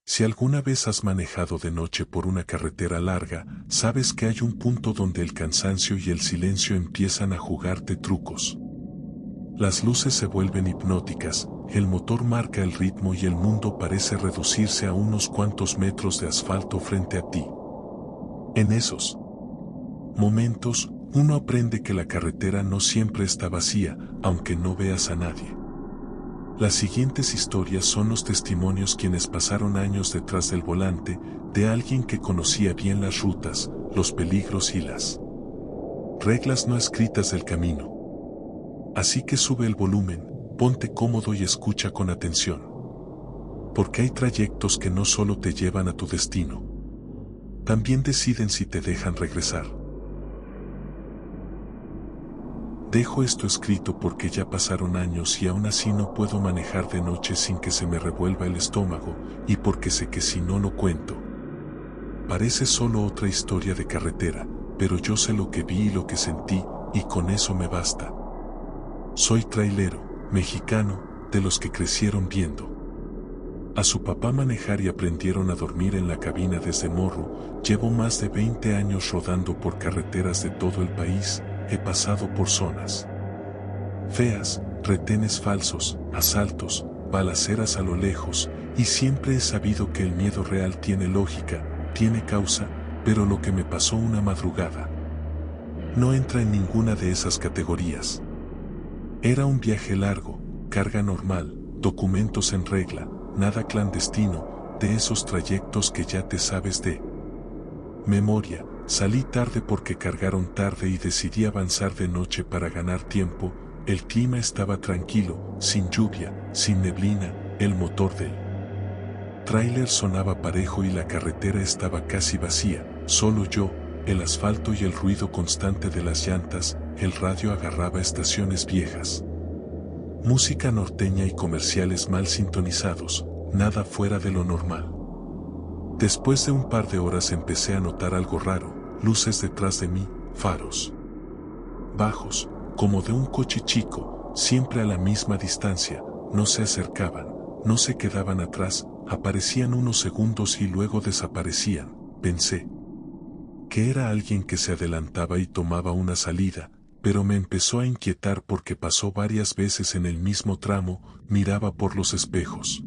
Si alguna vez has manejado de noche por una carretera larga, sabes que hay un punto donde el cansancio y el silencio empiezan a jugarte trucos. Las luces se vuelven hipnóticas, el motor marca el ritmo y el mundo parece reducirse a unos cuantos metros de asfalto frente a ti. En esos momentos, uno aprende que la carretera no siempre está vacía, aunque no veas a nadie. Las siguientes historias son los testimonios quienes pasaron años detrás del volante, de alguien que conocía bien las rutas, los peligros y las reglas no escritas del camino. Así que sube el volumen, ponte cómodo y escucha con atención. Porque hay trayectos que no solo te llevan a tu destino, también deciden si te dejan regresar. Dejo esto escrito porque ya pasaron años y aún así no puedo manejar de noche sin que se me revuelva el estómago, y porque sé que si no lo cuento, parece solo otra historia de carretera, pero yo sé lo que vi y lo que sentí, y con eso me basta. Soy trailero, mexicano, de los que crecieron viendo a su papá manejar y aprendieron a dormir en la cabina desde morro. Llevo más de 20 años rodando por carreteras de todo el país. He pasado por zonas feas, retenes falsos, asaltos, balaceras a lo lejos, y siempre he sabido que el miedo real tiene lógica, tiene causa, pero lo que me pasó una madrugada no entra en ninguna de esas categorías. Era un viaje largo, carga normal, documentos en regla, nada clandestino, de esos trayectos que ya te sabes de memoria. Salí tarde porque cargaron tarde y decidí avanzar de noche para ganar tiempo. El clima estaba tranquilo, sin lluvia, sin neblina, el motor del tráiler sonaba parejo y la carretera estaba casi vacía, solo yo, el asfalto y el ruido constante de las llantas. El radio agarraba estaciones viejas, música norteña y comerciales mal sintonizados, nada fuera de lo normal. Después de un par de horas empecé a notar algo raro, luces detrás de mí, faros bajos, como de un coche chico, siempre a la misma distancia, no se acercaban, no se quedaban atrás, aparecían unos segundos y luego desaparecían. Pensé que era alguien que se adelantaba y tomaba una salida, pero me empezó a inquietar porque pasó varias veces en el mismo tramo. Miraba por los espejos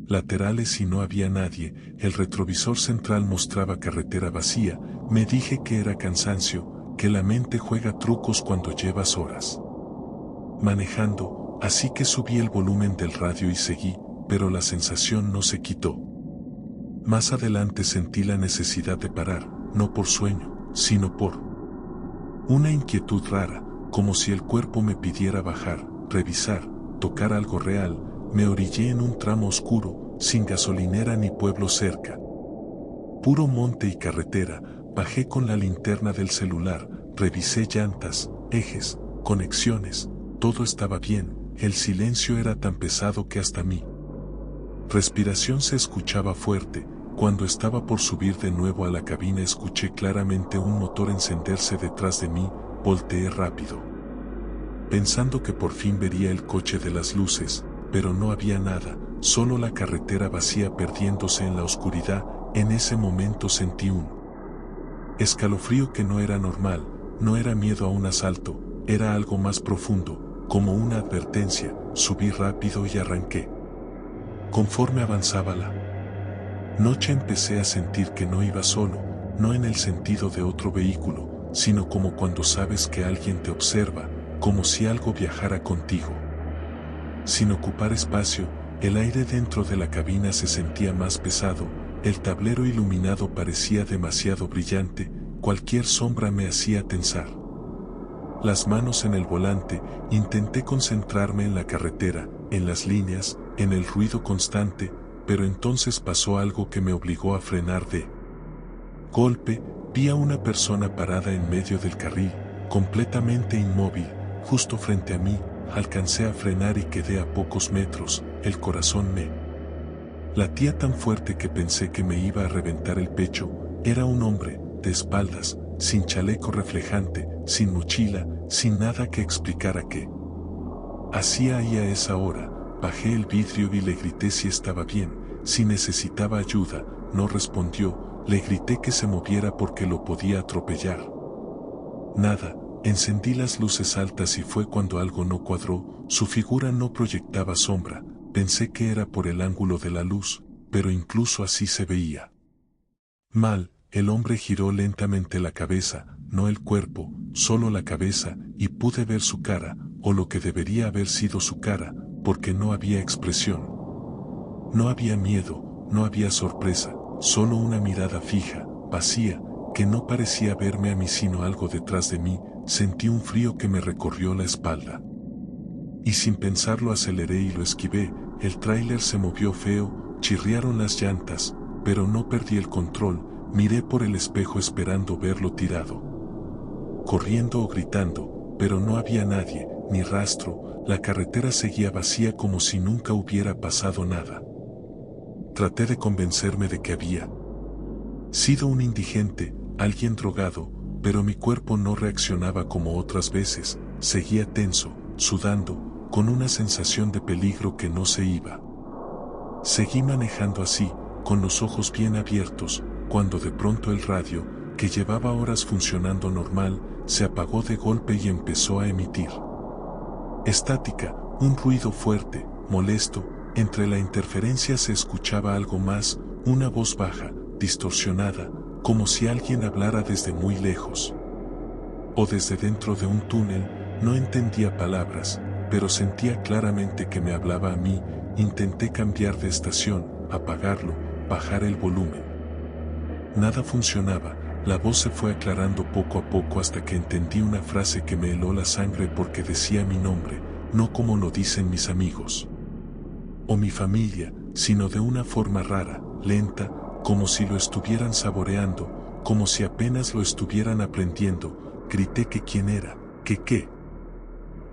laterales y no había nadie, el retrovisor central mostraba carretera vacía. Me dije que era cansancio, que la mente juega trucos cuando llevas horas manejando, así que subí el volumen del radio y seguí, pero la sensación no se quitó. Más adelante sentí la necesidad de parar, no por sueño, sino por una inquietud rara, como si el cuerpo me pidiera bajar, revisar, tocar algo real. Me orillé en un tramo oscuro, sin gasolinera ni pueblo cerca. Puro monte y carretera. Bajé con la linterna del celular, revisé llantas, ejes, conexiones, todo estaba bien. El silencio era tan pesado que hasta mi respiración se escuchaba fuerte. Cuando estaba por subir de nuevo a la cabina escuché claramente un motor encenderse detrás de mí. Volteé rápido, pensando que por fin vería el coche de las luces, pero no había nada, solo la carretera vacía perdiéndose en la oscuridad. En ese momento sentí un escalofrío que no era normal, no era miedo a un asalto, era algo más profundo, como una advertencia. Subí rápido y arranqué. Conforme avanzaba la noche empecé a sentir que no iba solo, no en el sentido de otro vehículo, sino como cuando sabes que alguien te observa, como si algo viajara contigo. Sin ocupar espacio, el aire dentro de la cabina se sentía más pesado, el tablero iluminado parecía demasiado brillante, cualquier sombra me hacía tensar las manos en el volante. Intenté concentrarme en la carretera, en las líneas, en el ruido constante, pero entonces pasó algo que me obligó a frenar de golpe. Vi a una persona parada en medio del carril, completamente inmóvil, justo frente a mí. Alcancé a frenar y quedé a pocos metros. El corazón me latía tan fuerte que pensé que me iba a reventar el pecho. Era un hombre, de espaldas, sin chaleco reflejante, sin mochila, sin nada que explicara qué hacía ahí a esa hora. Bajé el vidrio y le grité si estaba bien, si necesitaba ayuda, no respondió, le grité que se moviera porque lo podía atropellar. Nada, encendí las luces altas y fue cuando algo no cuadró, su figura no proyectaba sombra, pensé que era por el ángulo de la luz, pero incluso así se veía mal. El hombre giró lentamente la cabeza, no el cuerpo, solo la cabeza, y pude ver su cara, o lo que debería haber sido su cara, porque no había expresión. No había miedo, no había sorpresa, solo una mirada fija, vacía, que no parecía verme a mí sino algo detrás de mí. Sentí un frío que me recorrió la espalda. Y sin pensarlo aceleré y lo esquivé. El tráiler se movió feo, chirriaron las llantas, pero no perdí el control. Miré por el espejo esperando verlo tirado, corriendo o gritando, pero no había nadie, ni rastro. La carretera seguía vacía como si nunca hubiera pasado nada. Traté de convencerme de que había sido un indigente, alguien drogado, pero mi cuerpo no reaccionaba como otras veces. Seguía tenso, sudando, con una sensación de peligro que no se iba. Seguí manejando así, con los ojos bien abiertos, cuando de pronto el radio, que llevaba horas funcionando normal, se apagó de golpe y empezó a emitir estática, un ruido fuerte, molesto. Entre la interferencia se escuchaba algo más, una voz baja, distorsionada, como si alguien hablara desde muy lejos o desde dentro de un túnel. No entendía palabras, pero sentía claramente que me hablaba a mí. Intenté cambiar de estación, apagarlo, bajar el volumen. Nada funcionaba. La voz se fue aclarando poco a poco hasta que entendí una frase que me heló la sangre porque decía mi nombre, no como lo dicen mis amigos o mi familia, sino de una forma rara, lenta, como si lo estuvieran saboreando, como si apenas lo estuvieran aprendiendo. Grité que quién era, que qué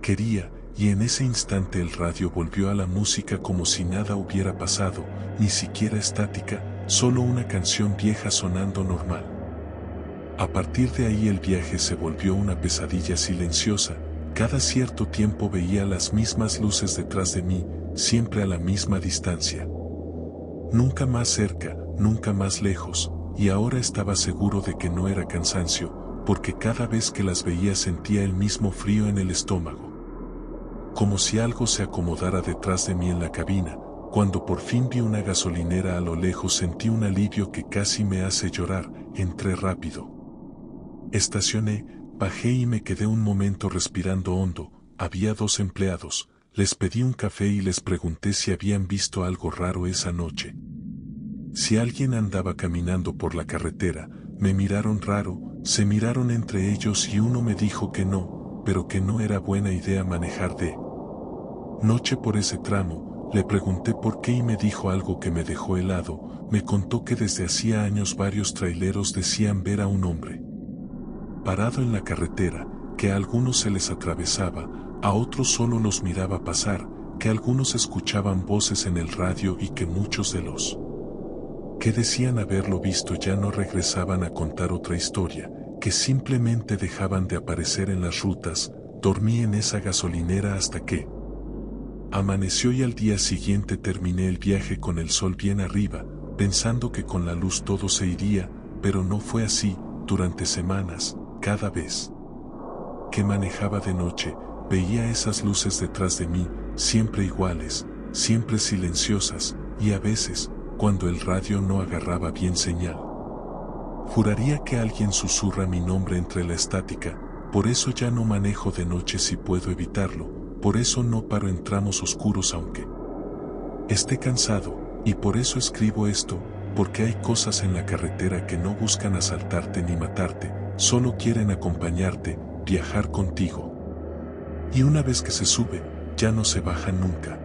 quería, y en ese instante el radio volvió a la música como si nada hubiera pasado, ni siquiera estática, solo una canción vieja sonando normal. A partir de ahí el viaje se volvió una pesadilla silenciosa. Cada cierto tiempo veía las mismas luces detrás de mí, siempre a la misma distancia. Nunca más cerca, nunca más lejos, y ahora estaba seguro de que no era cansancio, porque cada vez que las veía sentía el mismo frío en el estómago. Como si algo se acomodara detrás de mí en la cabina. Cuando por fin vi una gasolinera a lo lejos sentí un alivio que casi me hace llorar. Entré rápido. Estacioné, bajé y me quedé un momento respirando hondo. Había 2 empleados. Les pedí un café y les pregunté si habían visto algo raro esa noche. Si alguien andaba caminando por la carretera. Me miraron raro, se miraron entre ellos y uno me dijo que no, pero que no era buena idea manejar de noche por ese tramo. Le pregunté por qué y me dijo algo que me dejó helado. Me contó que desde hacía años varios traileros decían ver a un hombre parado en la carretera, que a algunos se les atravesaba, a otros solo los miraba pasar, que algunos escuchaban voces en el radio y que muchos de los que decían haberlo visto ya no regresaban a contar otra historia, que simplemente dejaban de aparecer en las rutas. Dormí en esa gasolinera hasta que amaneció y al día siguiente terminé el viaje con el sol bien arriba, pensando que con la luz todo se iría, pero no fue así. Durante semanas, cada vez que manejaba de noche, veía esas luces detrás de mí, siempre iguales, siempre silenciosas, y a veces, cuando el radio no agarraba bien señal, juraría que alguien susurra mi nombre entre la estática. Por eso ya no manejo de noche si puedo evitarlo, por eso no paro en tramos oscuros aunque esté cansado, y por eso escribo esto, porque hay cosas en la carretera que no buscan asaltarte ni matarte, solo quieren acompañarte, viajar contigo. Y una vez que se sube, ya no se baja nunca.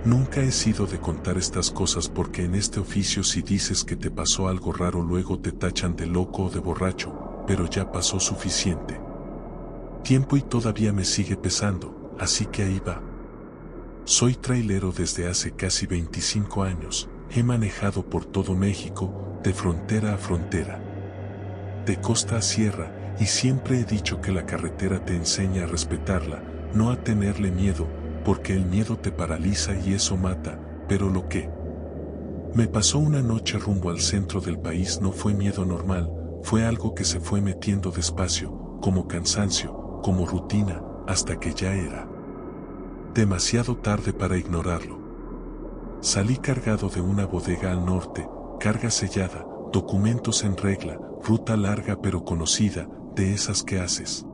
Nunca he sido de contar estas cosas porque en este oficio si dices que te pasó algo raro luego te tachan de loco o de borracho, pero ya pasó suficiente tiempo y todavía me sigue pesando, así que ahí va. Soy trailero desde hace casi 25 años, he manejado por todo México, de frontera a frontera, de costa a sierra, y siempre he dicho que la carretera te enseña a respetarla. no a tenerle miedo, porque el miedo te paraliza y eso mata, pero lo que me pasó una noche rumbo al centro del país no fue miedo normal, fue algo que se fue metiendo despacio, como cansancio, como rutina, hasta que ya era demasiado tarde para ignorarlo. Salí cargado de una bodega al norte, carga sellada, documentos en regla, ruta larga pero conocida, de esas que haces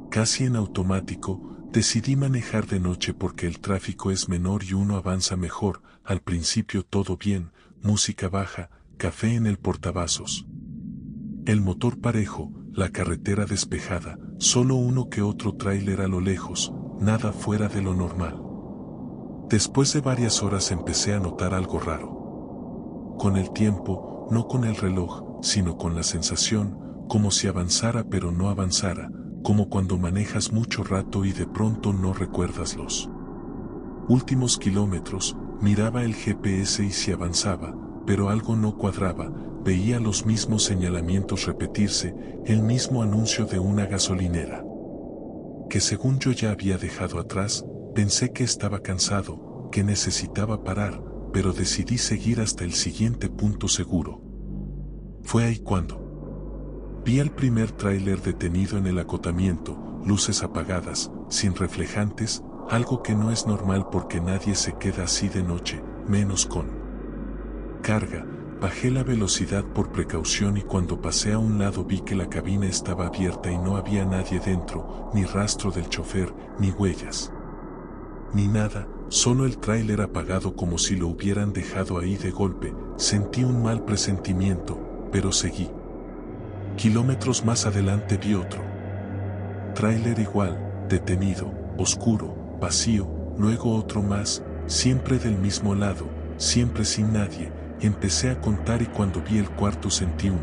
casi en automático. Decidí manejar de noche porque el tráfico es menor y uno avanza mejor. Al principio todo bien, música baja, café en el portavasos. El motor parejo, la carretera despejada, solo uno que otro tráiler a lo lejos, nada fuera de lo normal. Después de varias horas empecé a notar algo raro. Con el tiempo, no con el reloj, sino con la sensación, como si avanzara pero no avanzara, como cuando manejas mucho rato y de pronto no recuerdas los últimos kilómetros. Miraba el GPS y si avanzaba, pero algo no cuadraba, veía los mismos señalamientos repetirse, el mismo anuncio de una gasolinera que según yo ya había dejado atrás. Pensé que estaba cansado, que necesitaba parar, pero decidí seguir hasta el siguiente punto seguro. Fue ahí cuando vi al primer tráiler detenido en el acotamiento, luces apagadas, sin reflejantes, algo que no es normal porque nadie se queda así de noche, menos con carga. Bajé la velocidad por precaución y cuando pasé a un lado vi que la cabina estaba abierta y no había nadie dentro, ni rastro del chofer, ni huellas, ni nada, solo el tráiler apagado como si lo hubieran dejado ahí de golpe. Sentí un mal presentimiento, pero seguí. Kilómetros más adelante vi otro tráiler igual, detenido, oscuro, vacío, luego otro más, siempre del mismo lado, siempre sin nadie. Empecé a contar y cuando vi el cuarto sentí un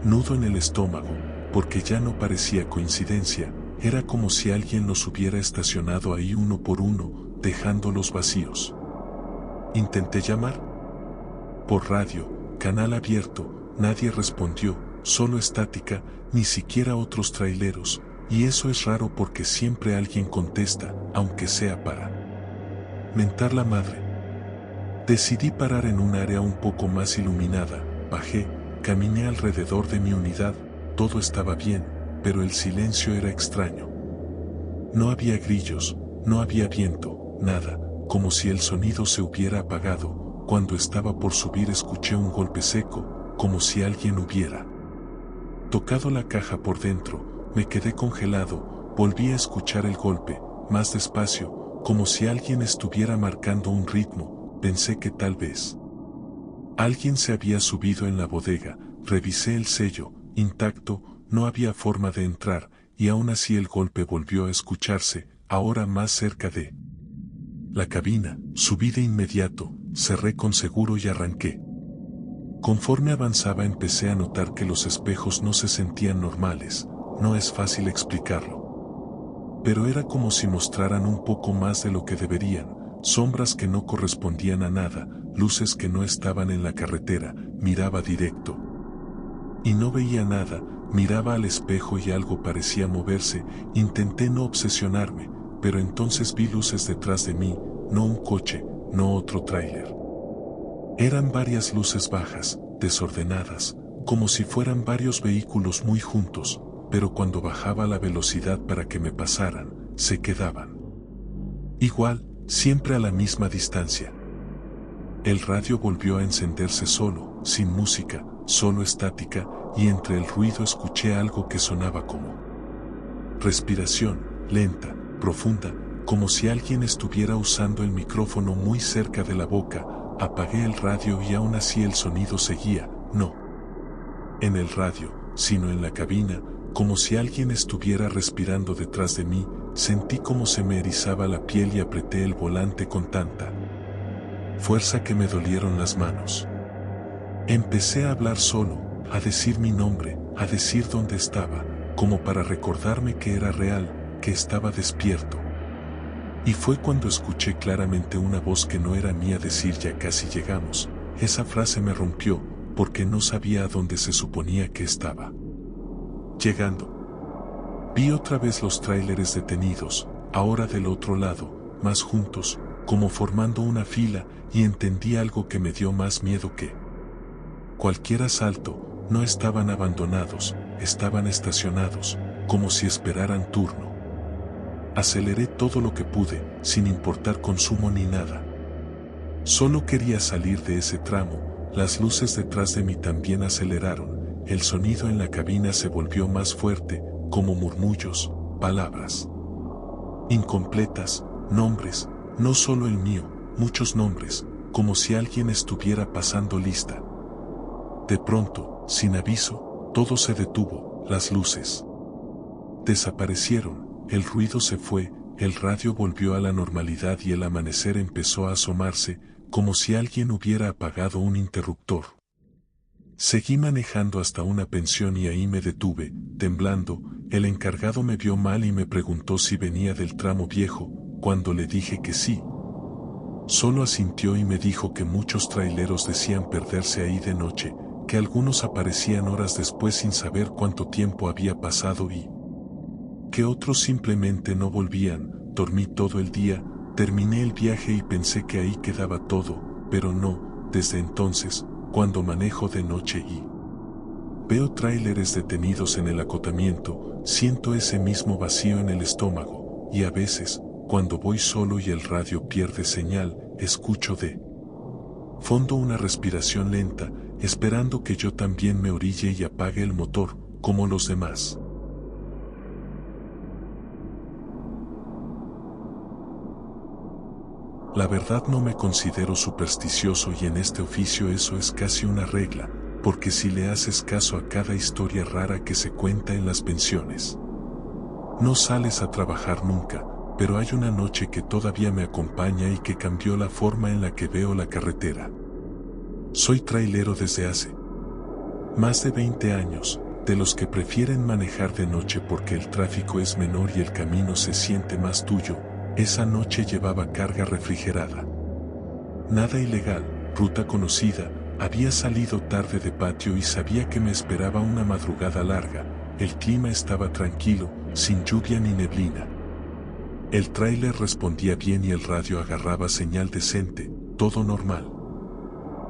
nudo en el estómago, porque ya no parecía coincidencia, era como si alguien los hubiera estacionado ahí uno por uno, dejándolos vacíos. Intenté llamar por radio, canal abierto, nadie respondió, solo estática, ni siquiera otros traileros, y eso es raro porque siempre alguien contesta, aunque sea para mentar la madre. Decidí parar en un área un poco más iluminada, bajé, caminé alrededor de mi unidad, todo estaba bien, pero el silencio era extraño. No había grillos, no había viento, nada, como si el sonido se hubiera apagado. Cuando estaba por subir escuché un golpe seco, como si alguien hubiera tocado la caja por dentro. Me quedé congelado, volví a escuchar el golpe, más despacio, como si alguien estuviera marcando un ritmo. Pensé que tal vez alguien se había subido en la bodega. Revisé el sello, intacto, no había forma de entrar, y aún así el golpe volvió a escucharse, ahora más cerca de la cabina. Subí de inmediato, cerré con seguro y arranqué. Conforme avanzaba empecé a notar que los espejos no se sentían normales, no es fácil explicarlo. Pero era como si mostraran un poco más de lo que deberían, sombras que no correspondían a nada, luces que no estaban en la carretera. Miraba directo y no veía nada, miraba al espejo y algo parecía moverse. Intenté no obsesionarme, pero entonces vi luces detrás de mí, no un coche, no otro tráiler. Eran varias luces bajas, desordenadas, como si fueran varios vehículos muy juntos, pero cuando bajaba la velocidad para que me pasaran, se quedaban igual, siempre a la misma distancia. El radio volvió a encenderse solo, sin música, solo estática, y entre el ruido escuché algo que sonaba como respiración, lenta, profunda, como si alguien estuviera usando el micrófono muy cerca de la boca. Apagué el radio y aún así el sonido seguía, no en el radio, sino en la cabina, como si alguien estuviera respirando detrás de mí. Sentí como se me erizaba la piel y apreté el volante con tanta fuerza que me dolieron las manos. Empecé a hablar solo, a decir mi nombre, a decir dónde estaba, como para recordarme que era real, que estaba despierto. Y fue cuando escuché claramente una voz que no era mía decir: ya casi llegamos. Esa frase me rompió, porque no sabía a dónde se suponía que estaba llegando. Vi otra vez los tráileres detenidos, ahora del otro lado, más juntos, como formando una fila, y entendí algo que me dio más miedo que cualquier asalto. No estaban abandonados, estaban estacionados, como si esperaran turno. Aceleré todo lo que pude, sin importar consumo ni nada. Solo quería salir de ese tramo. Las luces detrás de mí también aceleraron, el sonido en la cabina se volvió más fuerte, como murmullos, palabras incompletas, nombres, no solo el mío, muchos nombres, como si alguien estuviera pasando lista. De pronto, sin aviso, todo se detuvo, las luces desaparecieron, el ruido se fue, el radio volvió a la normalidad y el amanecer empezó a asomarse, como si alguien hubiera apagado un interruptor. Seguí manejando hasta una pensión y ahí me detuve, temblando. El encargado me vio mal y me preguntó si venía del tramo viejo. Cuando le dije que sí, solo asintió y me dijo que muchos traileros decían perderse ahí de noche, que algunos aparecían horas después sin saber cuánto tiempo había pasado y que otros simplemente no volvían. Dormí todo el día, terminé el viaje y pensé que ahí quedaba todo, pero no. Desde entonces, cuando manejo de noche y veo tráileres detenidos en el acotamiento, siento ese mismo vacío en el estómago, y a veces, cuando voy solo y el radio pierde señal, escucho de fondo una respiración lenta, esperando que yo también me orille y apague el motor, como los demás. La verdad no me considero supersticioso y en este oficio eso es casi una regla, porque si le haces caso a cada historia rara que se cuenta en las pensiones, no sales a trabajar nunca, pero hay una noche que todavía me acompaña y que cambió la forma en la que veo la carretera. Soy trailero desde hace más de 20 años, de los que prefieren manejar de noche porque el tráfico es menor y el camino se siente más tuyo. Esa noche llevaba carga refrigerada. Nada ilegal, ruta conocida, había salido tarde de patio y sabía que me esperaba una madrugada larga. El clima estaba tranquilo, sin lluvia ni neblina. El tráiler respondía bien y el radio agarraba señal decente, todo normal.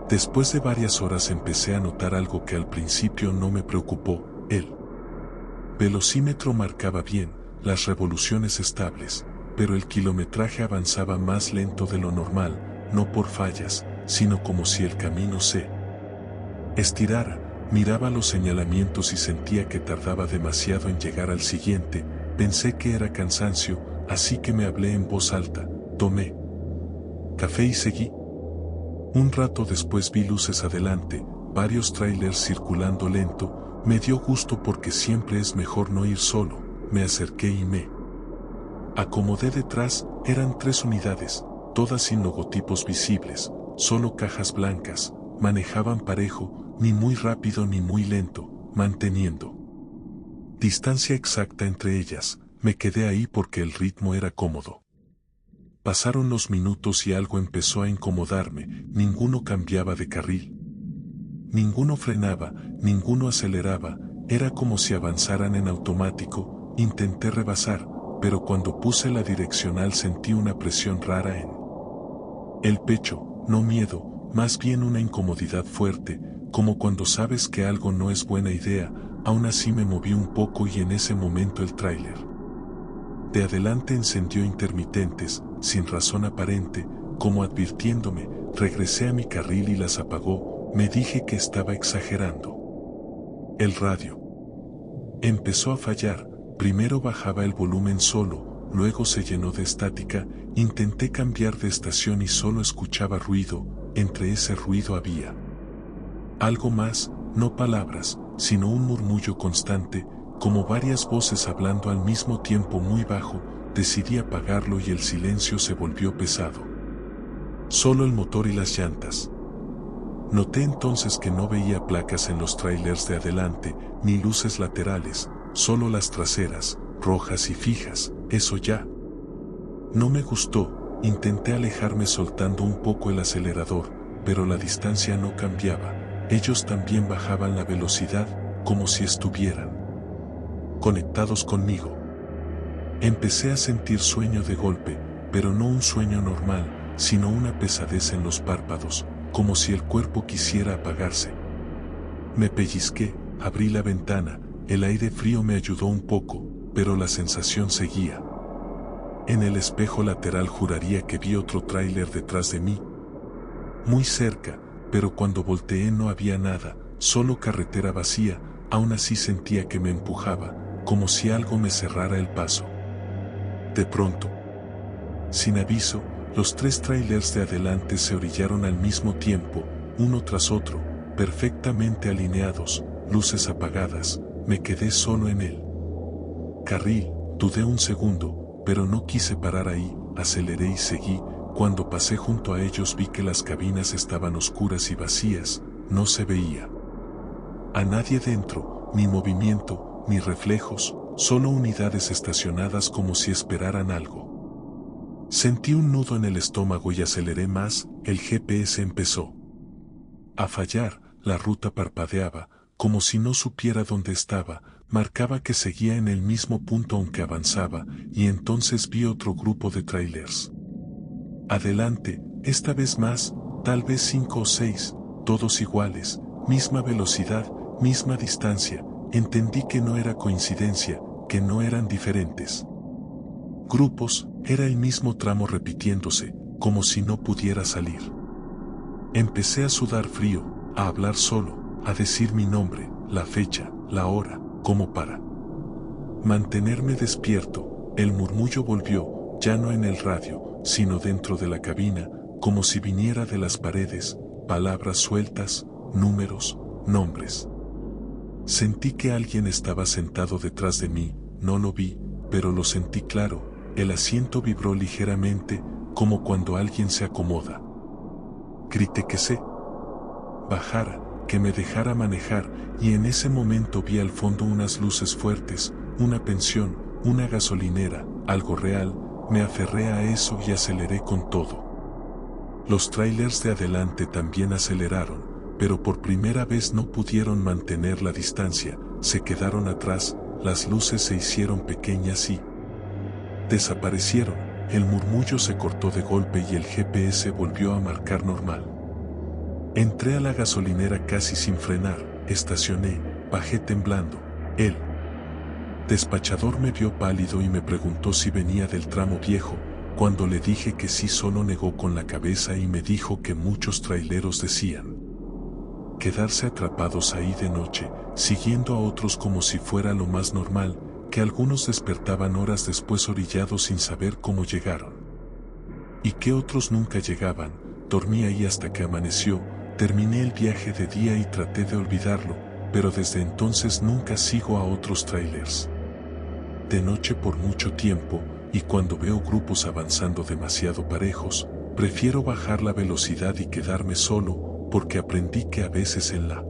Después de varias horas empecé a notar algo que al principio no me preocupó. El velocímetro marcaba bien, las revoluciones estables, pero el kilometraje avanzaba más lento de lo normal, no por fallas, sino como si el camino se estirara. Miraba los señalamientos y sentía que tardaba demasiado en llegar al siguiente. Pensé que era cansancio, así que me hablé en voz alta, tomé café y seguí. Un rato después vi luces adelante, varios trailers circulando lento. Me dio gusto porque siempre es mejor no ir solo. Me acerqué y me acomodé detrás. Eran 3 unidades, todas sin logotipos visibles, solo cajas blancas. Manejaban parejo, ni muy rápido ni muy lento, manteniendo distancia exacta entre ellas. Me quedé ahí porque el ritmo era cómodo. Pasaron los minutos y algo empezó a incomodarme. Ninguno cambiaba de carril, ninguno frenaba, ninguno aceleraba. Era como si avanzaran en automático. Intenté rebasar, pero cuando puse la direccional sentí una presión rara en el pecho. No miedo, más bien una incomodidad fuerte, como cuando sabes que algo no es buena idea. Aún así me moví un poco y en ese momento el tráiler de adelante encendió intermitentes, sin razón aparente, como advirtiéndome. Regresé a mi carril y las apagó. Me dije que estaba exagerando. El radio empezó a fallar. Primero bajaba el volumen solo, luego se llenó de estática. Intenté cambiar de estación y solo escuchaba ruido. Entre ese ruido había algo más, no palabras, sino un murmullo constante, como varias voces hablando al mismo tiempo muy bajo. Decidí apagarlo y el silencio se volvió pesado. Solo el motor y las llantas. Noté entonces que no veía placas en los trailers de adelante, ni luces laterales, solo las traseras, rojas y fijas. Eso ya no me gustó. Intenté alejarme soltando un poco el acelerador, pero la distancia no cambiaba. Ellos también bajaban la velocidad, como si estuvieran conectados conmigo. Empecé a sentir sueño de golpe, pero no un sueño normal, sino una pesadez en los párpados, como si el cuerpo quisiera apagarse. Me pellizqué, abrí la ventana, el aire frío me ayudó un poco, pero la sensación seguía. En el espejo lateral juraría que vi otro tráiler detrás de mí, muy cerca, pero cuando volteé no había nada, solo carretera vacía. Aún así sentía que me empujaba, como si algo me cerrara el paso. De pronto, sin aviso, los 3 tráilers de adelante se orillaron al mismo tiempo, uno tras otro, perfectamente alineados, luces apagadas. Me quedé solo en el carril, dudé un segundo, pero no quise parar ahí, aceleré y seguí. Cuando pasé junto a ellos vi que las cabinas estaban oscuras y vacías, no se veía a nadie dentro, ni movimiento, ni reflejos, solo unidades estacionadas como si esperaran algo. Sentí un nudo en el estómago y aceleré más. El GPS empezó a fallar, la ruta parpadeaba, como si no supiera dónde estaba, marcaba que seguía en el mismo punto aunque avanzaba, y entonces vi otro grupo de trailers. Adelante, esta vez más, tal vez 5 o 6, todos iguales, misma velocidad, misma distancia. Entendí que no era coincidencia, que no eran diferentes grupos, era el mismo tramo repitiéndose, como si no pudiera salir. Empecé a sudar frío, a hablar solo, a decir mi nombre, la fecha, la hora, como para mantenerme despierto. El murmullo volvió, ya no en el radio, sino dentro de la cabina, como si viniera de las paredes, palabras sueltas, números, nombres. Sentí que alguien estaba sentado detrás de mí, no lo vi, pero lo sentí claro. El asiento vibró ligeramente, como cuando alguien se acomoda. Grité que se bajara, que me dejara manejar, y en ese momento vi al fondo unas luces fuertes, una pensión, una gasolinera, algo real. Me aferré a eso y aceleré con todo. Los trailers de adelante también aceleraron, pero por primera vez no pudieron mantener la distancia, se quedaron atrás, las luces se hicieron pequeñas y desaparecieron. El murmullo se cortó de golpe y el GPS volvió a marcar normal. Entré a la gasolinera casi sin frenar, estacioné, bajé temblando. El despachador me vio pálido y me preguntó si venía del tramo viejo. Cuando le dije que sí, solo negó con la cabeza y me dijo que muchos traileros decían quedarse atrapados ahí de noche, siguiendo a otros como si fuera lo más normal, que algunos despertaban horas después orillados sin saber cómo llegaron. Y que otros nunca llegaban. Dormí ahí hasta que amaneció, terminé el viaje de día y traté de olvidarlo, pero desde entonces nunca sigo a otros trailers de noche por mucho tiempo, y cuando veo grupos avanzando demasiado parejos, prefiero bajar la velocidad y quedarme solo, porque aprendí que a veces en la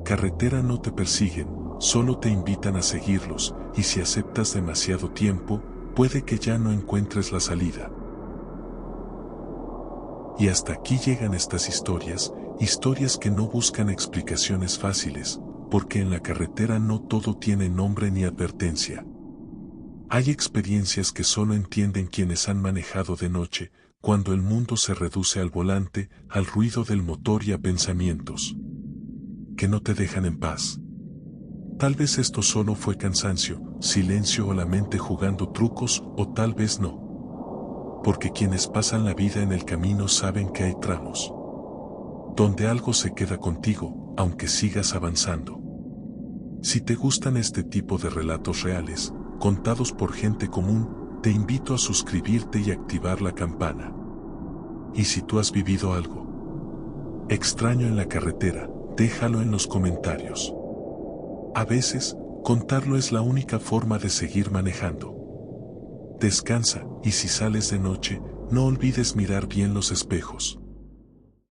carretera no te persiguen, solo te invitan a seguirlos, y si aceptas demasiado tiempo, puede que ya no encuentres la salida. Y hasta aquí llegan estas historias que no buscan explicaciones fáciles, porque en la carretera no todo tiene nombre ni advertencia. Hay experiencias que solo entienden quienes han manejado de noche, cuando el mundo se reduce al volante, al ruido del motor y a pensamientos que no te dejan en paz. Tal vez esto solo fue cansancio, silencio o la mente jugando trucos, o tal vez no. Porque quienes pasan la vida en el camino saben que hay tramos donde algo se queda contigo, aunque sigas avanzando. Si te gustan este tipo de relatos reales, contados por gente común, te invito a suscribirte y activar la campana. Y si tú has vivido algo extraño en la carretera, déjalo en los comentarios. A veces, contarlo es la única forma de seguir manejando. Descansa, y si sales de noche, no olvides mirar bien los espejos.